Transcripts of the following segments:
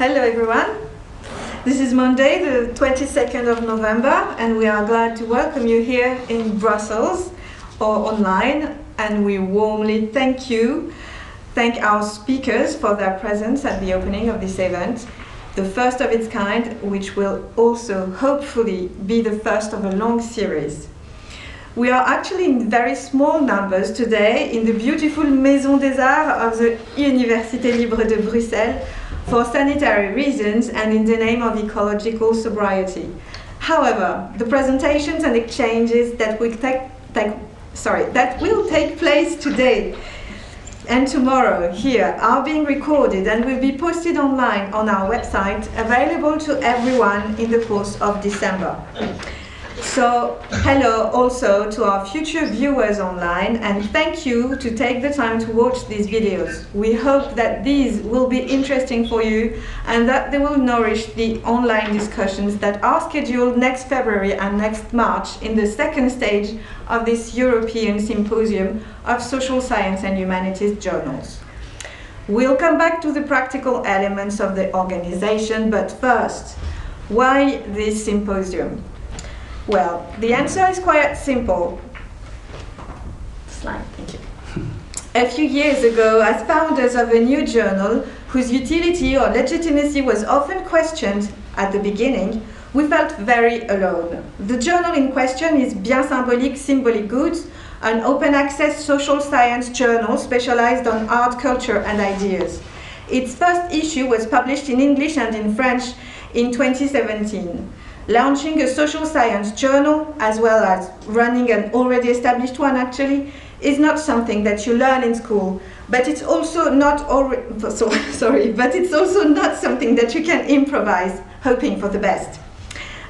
Hello everyone. This is Monday, the 22nd of November, and we are glad to welcome you here in Brussels or online, and we warmly thank our speakers for their presence at the opening of this event, the first of its kind, which will also hopefully be the first of a long series. We are actually in very small numbers today in the beautiful Maison des Arts of the Université Libre de Bruxelles for sanitary reasons and in the name of ecological sobriety. However, the presentations and exchanges that will take place today and tomorrow here are being recorded and will be posted online on our website, available to everyone in the course of December. So, hello also to our future viewers online, and thank you to take the time to watch these videos. We hope that these will be interesting for you and that they will nourish the online discussions that are scheduled next February and next March in the second stage of this European Symposium of Social Science and Humanities journals. We'll come back to the practical elements of the organization, but first, why this symposium? Well, the answer is quite simple. Slide, thank you. A few years ago, as founders of a new journal whose utility or legitimacy was often questioned at the beginning, we felt very alone. The journal in question is Bien Symbolique, Symbolic Goods, an open access social science journal specialized on art, culture, and ideas. Its first issue was published in English and in French in 2017. Launching a social science journal, as well as running an already established one actually, is not something that you learn in school, but it's also not something that you can improvise, hoping for the best.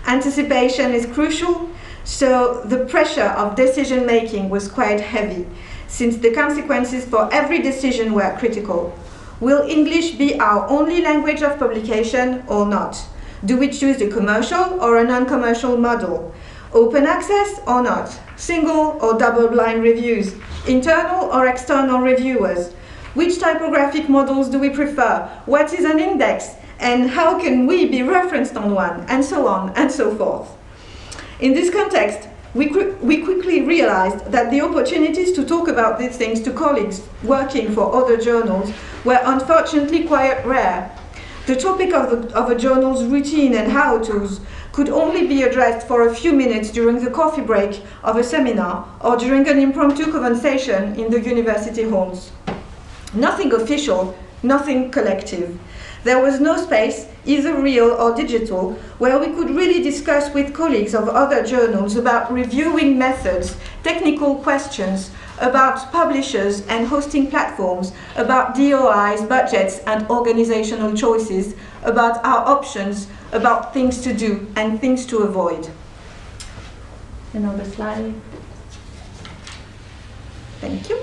Anticipation is crucial, so the pressure of decision making was quite heavy, since the consequences for every decision were critical. Will English be our only language of publication or not? Do we choose a commercial or a non-commercial model? Open access or not? Single or double-blind reviews? Internal or external reviewers? Which typographic models do we prefer? What is an index? And how can we be referenced on one? And so on and so forth. In this context, we quickly realized that the opportunities to talk about these things to colleagues working for other journals were unfortunately quite rare. The topic of a journal's routine and how-tos could only be addressed for a few minutes during the coffee break of a seminar or during an impromptu conversation in the university halls. Nothing official, nothing collective. There was no space, either real or digital, where we could really discuss with colleagues of other journals about reviewing methods, technical questions, about publishers and hosting platforms, about DOIs, budgets and organizational choices, about our options, about things to do and things to avoid. Another slide. Thank you.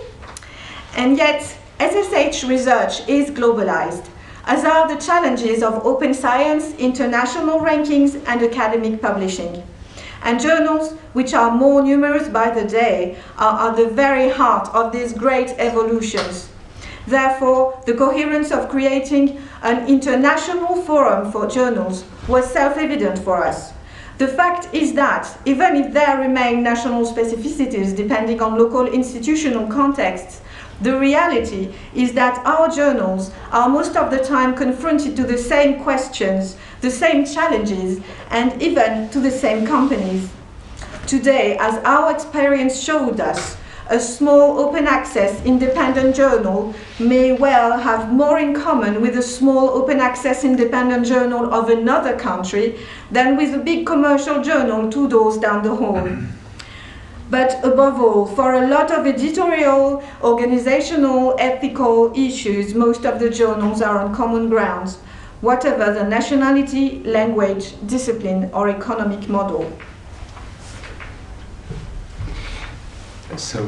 And yet, SSH research is globalized, as are the challenges of open science, international rankings and academic publishing. And journals, which are more numerous by the day, are at the very heart of these great evolutions. Therefore, the coherence of creating an international forum for journals was self-evident for us. The fact is that, even if there remain national specificities depending on local institutional contexts, the reality is that our journals are most of the time confronted to the same questions, the same challenges, and even to the same companies. Today, as our experience showed us, a small open access independent journal may well have more in common with a small open access independent journal of another country than with a big commercial journal 2 doors down the hall. But above all, for a lot of editorial, organizational, ethical issues, most of the journals are on common grounds, whatever the nationality, language, discipline, or economic model. So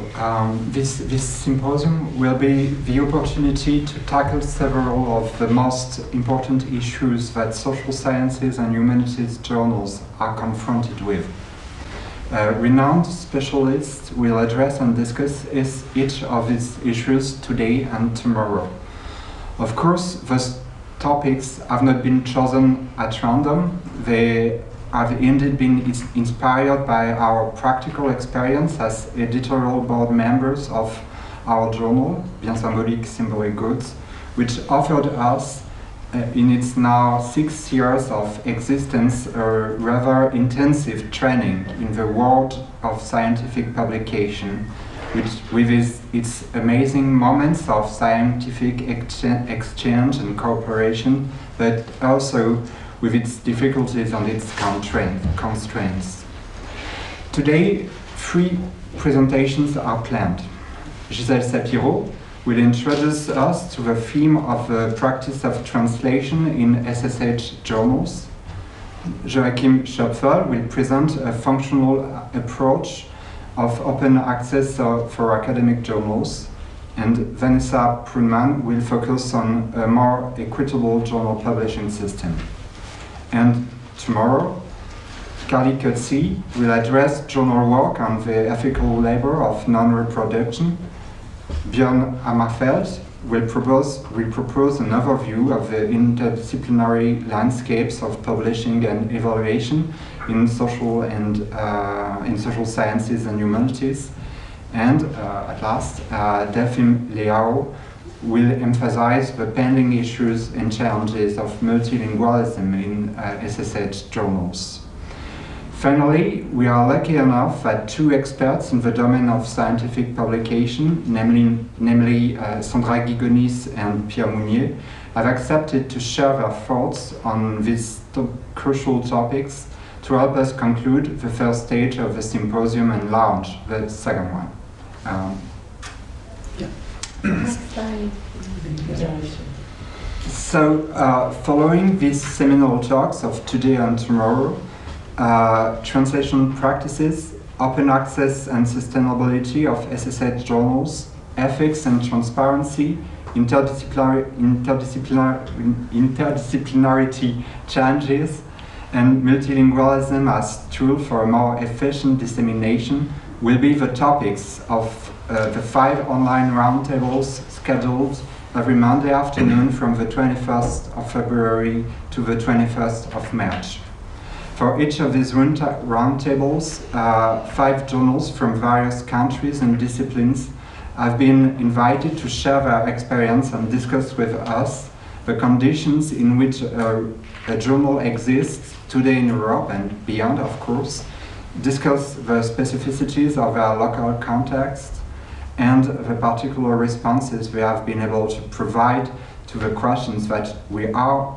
this symposium will be the opportunity to tackle several of the most important issues that social sciences and humanities journals are confronted with. Renowned specialists will address and discuss each of these issues today and tomorrow. Of course, the topics have not been chosen at random. They have indeed been inspired by our practical experience as editorial board members of our journal, Bien Symbolique, Symbolic Goods, which offered us, in its now 6 years of existence, a rather intensive training in the world of scientific publication, which with its amazing moments of scientific exchange and cooperation, but also with its difficulties and its constraints. Today, 3 presentations are planned. Gisèle Sapiro will introduce us to the theme of the practice of translation in SSH journals. Joachim Schöpfer will present a functional approach of open access for academic journals, and Vanessa Prunman will focus on a more equitable journal publishing system. And tomorrow, Carly Coetzee will address journal work on the ethical labor of non-reproduction. Björn Hammerfeld will propose an overview of the interdisciplinary landscapes of publishing and evaluation in social sciences and humanities. And at last, Delphine Liao will emphasize the pending issues and challenges of multilingualism in SSH journals. Finally, we are lucky enough that 2 experts in the domain of scientific publication, namely Sandra Guigonis and Pierre Mounier, have accepted to share their thoughts on these crucial topics to help us conclude the first stage of the symposium and launch the second one. So, following these seminal talks of today and tomorrow, translation practices, open access and sustainability of SSH journals, ethics and transparency, interdisciplinarity challenges, and multilingualism as tool for a more efficient dissemination will be the topics of the 5 online roundtables scheduled every Monday afternoon from the 21st of February to the 21st of March. For each of these roundtables, 5 journals from various countries and disciplines have been invited to share their experience and discuss with us the conditions in which a journal exists today in Europe and beyond, of course, discuss the specificities of our local context and the particular responses we have been able to provide to the questions that we are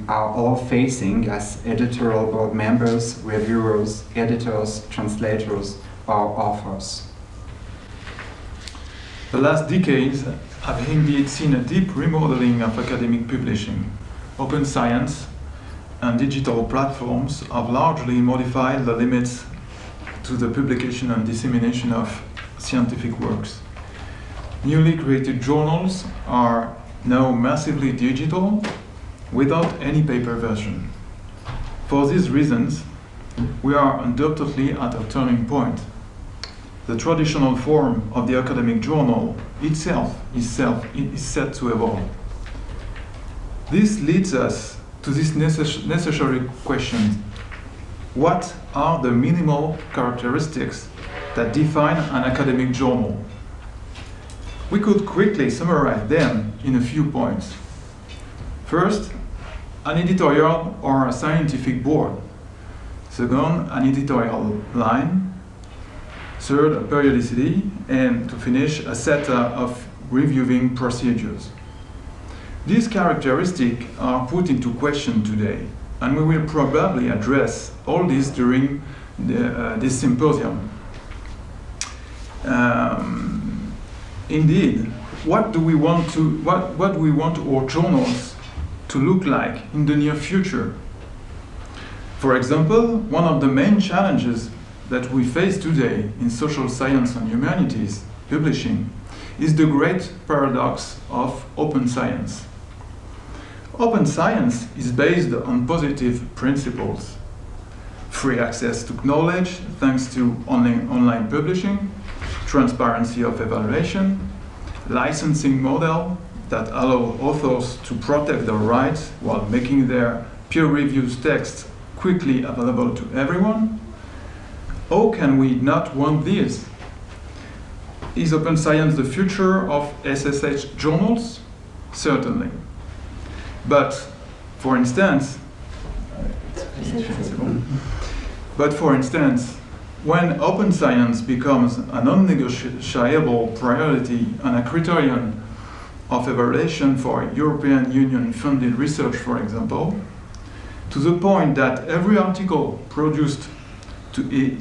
all facing as editorial board members, reviewers, editors, translators, or authors. The last decades have indeed seen a deep remodeling of academic publishing. Open science and digital platforms have largely modified the limits to the publication and dissemination of scientific works. Newly created journals are now massively digital without any paper version. For these reasons, we are undoubtedly at a turning point. The traditional form of the academic journal itself is set to evolve. This leads us to this necessary question: what are the minimal characteristics that define an academic journal? We could quickly summarize them in a few points. First, an editorial or a scientific board. Second, an editorial line. Third, a periodicity. And to finish, a set of reviewing procedures. These characteristics are put into question today, and we will probably address all this during this symposium. Indeed, what do we want our journals to look like in the near future? For example, one of the main challenges that we face today in social science and humanities publishing is the great paradox of open science. Open science is based on positive principles: free access to knowledge thanks to online publishing, transparency of evaluation, licensing model, that allow authors to protect their rights while making their peer-reviewed texts quickly available to everyone? How can we not want this? Is open science the future of SSH journals? Certainly. But, for instance, when open science becomes a non-negotiable priority and a criterion of evaluation for European Union funded research, for example, to the point that every article produced is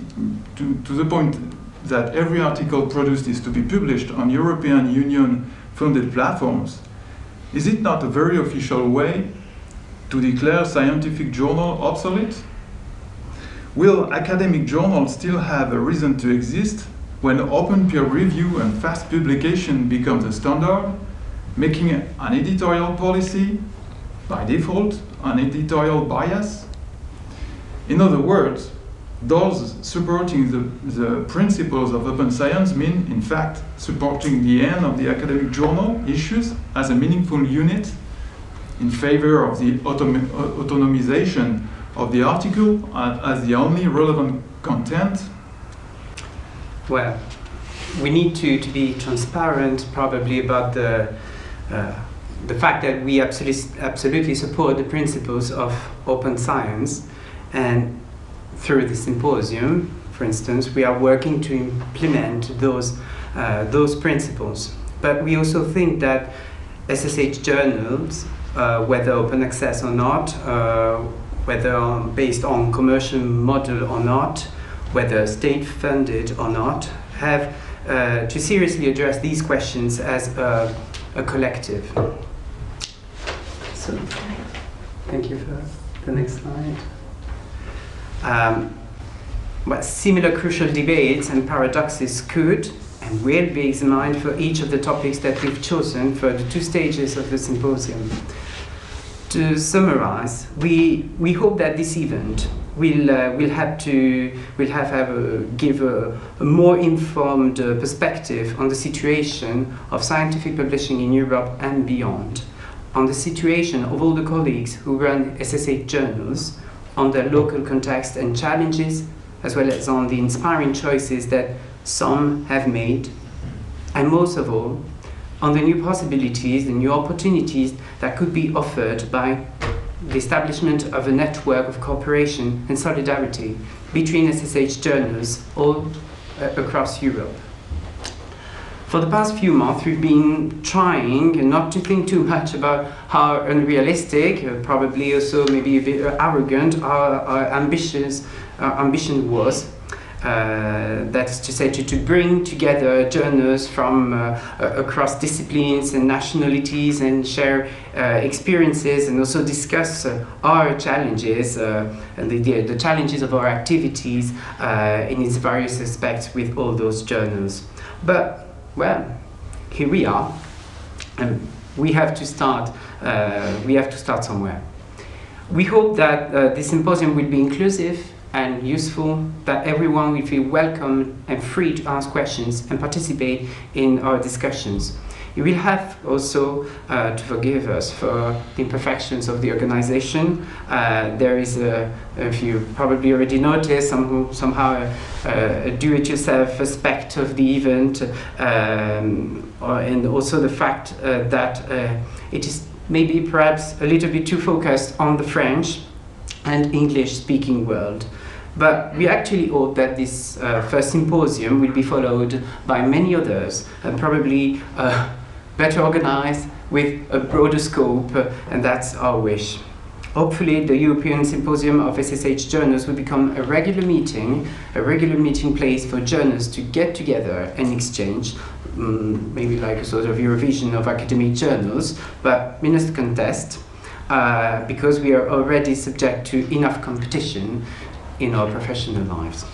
to be published on European Union funded platforms, is it not a very official way to declare scientific journal obsolete? Will academic journals still have a reason to exist when open peer review and fast publication becomes a standard, making an editorial policy, by default, an editorial bias? In other words, those supporting the principles of open science mean, in fact, supporting the end of the academic journal issues as a meaningful unit in favor of the autonomization of the article as the only relevant content? Well, we need to be transparent probably about the fact that we absolutely support the principles of open science, and through the symposium, for instance, we are working to implement those principles. But we also think that SSH journals, whether open access or not, whether based on commercial model or not, whether state funded or not, have to seriously address these questions as a collective. So, thank you for the next slide. But similar crucial debates and paradoxes could and will be examined for each of the topics that we've chosen for the 2 stages of the symposium. To summarize, we hope that this event will give a more informed perspective on the situation of scientific publishing in Europe and beyond, on the situation of all the colleagues who run SSH journals, on their local context and challenges, as well as on the inspiring choices that some have made, and most of all, on the new possibilities, the new opportunities that could be offered by the establishment of a network of cooperation and solidarity between SSH journals all across Europe. For the past few months, we've been trying not to think too much about how unrealistic, probably also maybe a bit arrogant, our ambition was. That is to say, to bring together journalists from across disciplines and nationalities and share experiences, and also discuss our challenges and the challenges of our activities in its various aspects with all those journals. But well, here we are, and we have to start somewhere. We hope that this symposium will be inclusive and useful, that everyone will feel welcome and free to ask questions and participate in our discussions. You will have also to forgive us for the imperfections of the organization. There is, if you probably already noticed, somehow a do-it-yourself aspect of the event, and also the fact that it is maybe perhaps a little bit too focused on the French and English-speaking world. But we actually hope that this first symposium will be followed by many others, and probably better organized with a broader scope, and that's our wish. Hopefully the European Symposium of SSH journals will become a regular meeting place for journalists to get together and exchange, maybe like a sort of Eurovision of academic journals, but in a contest, because we are already subject to enough competition in our professional lives.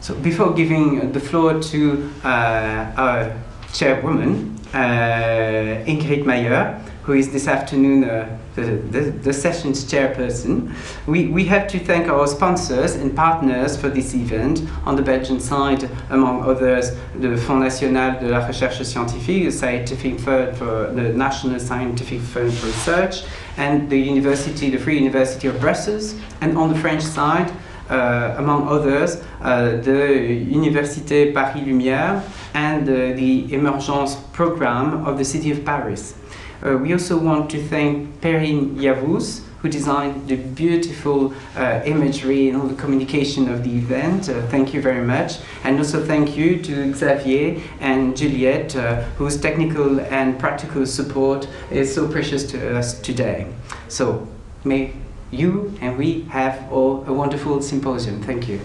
So before giving the floor to our chairwoman, Ingrid Meyer, who is this afternoon the session's chairperson. We have to thank our sponsors and partners for this event. On the Belgian side, among others, the Fonds National de la Recherche Scientifique, the scientific fund for the National Scientific Fund for Research, and the University, the Free University of Brussels. And on the French side, among others, the Université Paris Lumière and the Emergence program of the City of Paris. We also want to thank Perrine Yavuz, who designed the beautiful imagery and all the communication of the event. Thank you very much. And also thank you to Xavier and Juliette, whose technical and practical support is so precious to us today. So may you and we have all a wonderful symposium. Thank you.